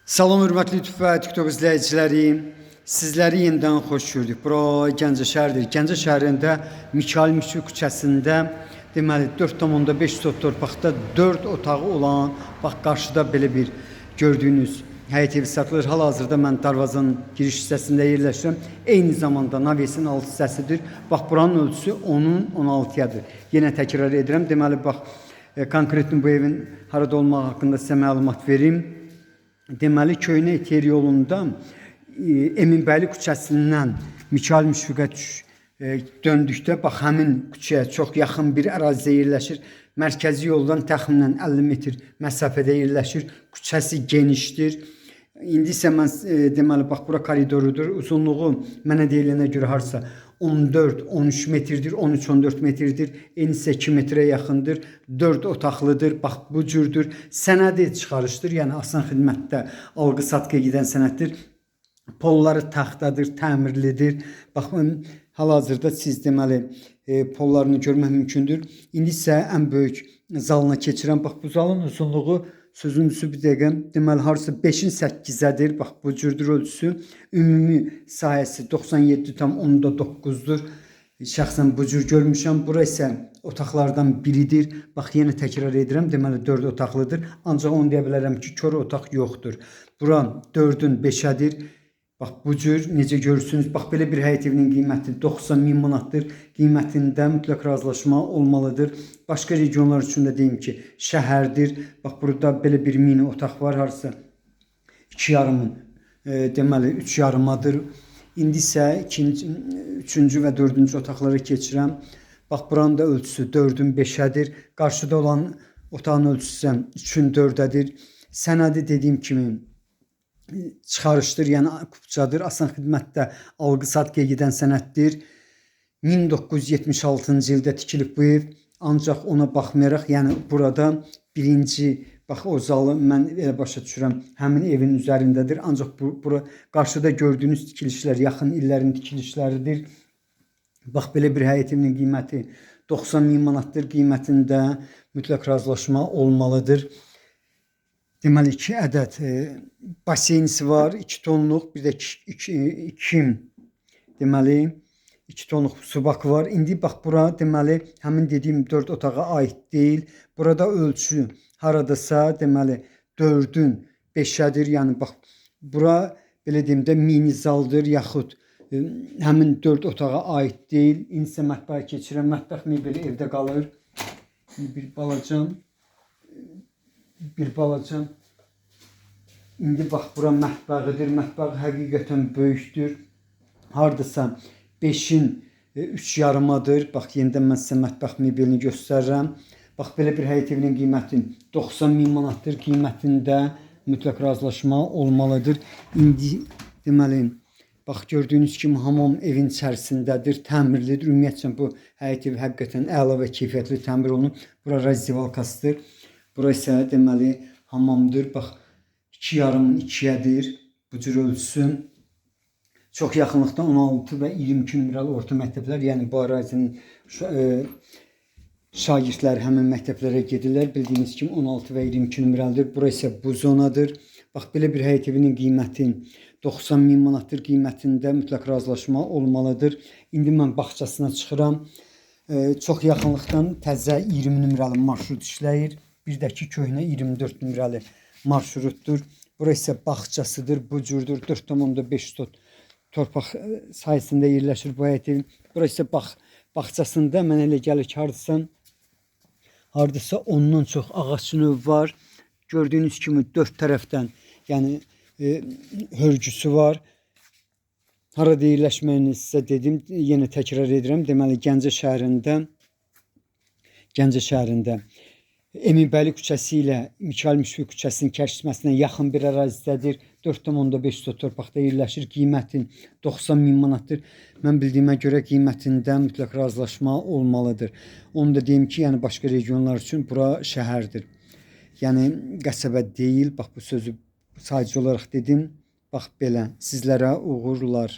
Salam hörmətli YouTube və TikTok izləyiciləri. Sizləri yenidən xoş gördük. Bura Gəncə şəhəridir. Gəncə şəhərində Mikail Müşfiq küçəsində deməli 4,5 sot torpaqda 4 otağı olan, bax qarşıda belə bir gördüyünüz həyət evi satılır. Hal-hazırda mən darvazanın giriş hissəsində yerləşirəm. Eyni zamanda navesin alt hissəsidir. Bax buranın ölçüsü 10-un 16-yadır. Yenə təkrar edirəm. Deməli bax konkretən bu evin harada olmağı haqqında sizə məlumat verim. Deməli köhnə İTR yolunda Eminbəyli küçəsindən Mikail Müşfiqə döndükdə bax həmin küçəyə çox yaxın bir ərazidə yerləşir. Mərkəzi yoldan təxminən 50 metr məsafədə yerləşir. Küçəsi genişdir. İndi isə mən deməli bax bura koridorudur. Uzunluğu mənə deyilənə görə harsa 14-13 metrdir, 13-14 metrdir, eni isə 2 metrə yaxındır, 4 otaqlıdır, bax bu cürdür. Sənədi çıxarışdır, yəni asan xidmətdə alqı-satqıya gedən sənəddir. Polları taxtadır, təmirlidir. Baxın, hal-hazırda siz deməli pollarını görmək mümkündür. İndi isə ən böyük zalına keçirəm. Bax bu zalın uzunluğu sözünüzü bir dəqiqə deməli harsa 5-in 8-ədir. Bax bu cürdür ölçüsü. Ümumi sahəsi 97,9-dur. Şəxsən bu cür görmüşəm. Bura isə otaqlardan biridir. Bax yenə təkrar edirəm. Deməli 4 otaqlıdır. Ancaq onu deyə bilərəm ki, kör otaq yoxdur. Bura 4-ün 5-ədir. Bax bu cür necə görürsünüz. Bax belə bir həyət evinin qiyməti 90.000 manatdır. Qiymətində mütləq razılaşma olmalıdır. Başqa regionlar üçün də deyim ki, şəhərdir. Bax burada belə bir mini otaq var, harsa 2,5-ın deməli 3,5-adır. İndi isə 3-cü və 4-cü otaqlara keçirəm. Bax buranın da ölçüsü 4-ün 5-ədir. Qarşıda olan otağın ölçüsü 3-ün 4-ədir. Sənədi dediyim kimi çıxarışdır, yəni kupçadır. Asan xidmətdə alqı-satqıya gedən sənəddir. 1976-cı ildə tikilib bu ev. Ancaq ona baxmayaraq, yəni burada birinci, bax o zalı mən elə başa düşürəm, həmin evin üzərindədir. Ancaq bura qarşıda gördüyünüz tikilişlər yaxın illərin tikilişləridir. Bax belə bir həyət evinin qiyməti 90.000 manatdır. Qiymətində mütləq razılaşma olmalıdır. Deməli 2 ədəd baseynisi var, 2 tonluq, bir də 2 deməli 2 tonluq subak var. İndi bax bura deməli həmin dediyim 4 otağa aid deyil. Burada ölçü haradasa deməli 4-ün 5-ədir. Yəni bax bura belə deyim də mini zaldır, yaxud həmin 4 otağa aid deyil. İndi isə mətbəxə keçirəm. Mətbəx mebeli evdə qalır. Bir balaca. İndi bax bura mətbəxidir. Mətbəx həqiqətən böyükdür. Hardasa 5-in 3,5-adır. Bax yenidən mən sizə mətbəx mebelini göstərirəm. Bax belə bir həyət evinin qiyməti 90.000 manatdır. Qiymətində mütləq razılaşma olmalıdır. İndi deməli bax gördüyünüz kimi hamam evin içərisindədir, təmirlidir. Ümumiyyətlə bu həyət evi həqiqətən əla və keyfiyyətli təmir olunub. Bura razdivalkasıdır. Bura isə deməli hamamdır. Bax 2,5-ın 2-ədir bu cür ölçüsü. Çox yaxınlıqda 16 və 22 nömrəli orta məktəblər, yəni bu ərazinin şagirdləri həmin məktəblərə gedirlər. Bildiyiniz kimi 16 və 22 nömrəlidir. Bura isə bu zonadır. Bax belə bir həyət evinin qiyməti 90.000 manatdır. Qiymətində mütləq razılaşma olmalıdır. İndi mən bağçasına çıxıram. Çox yaxınlıqdan təzə 20 nömrəli marşrut işləyir. Bir də ki köhnə 24 nömrəli marşrutdur. Bura isə bağçasıdır. Bu cürdür. 4,5 sot torpaq sayəsində yerləşir bu həyət evi. Bura isə bağçasında mənə elə gəlir ki, hardasa ondan çox ağac növü var. Gördüyünüz kimi 4 tərəfdən yəni hörgüsü var. Harada yerləşməyini sizə dedim, yenə təkrar edirəm. Deməli Gəncə şəhərində Eminbəyli küçəsi ilə Mikail Müşfiq küçəsinin kəsişməsinə yaxın bir ərazidədir. 4,5 sot torpaqda yerləşir. Qiyməti 90.000 manatdır. Mən bildiyimə görə qiymətində mütləq razılaşma olmalıdır. Onu da deyim ki, yəni başqa regionlar üçün bura şəhərdir. Yəni qəsəbə deyil. Bax bu sözü sadəcə olaraq dedim. Bax belə sizlərə uğurlar.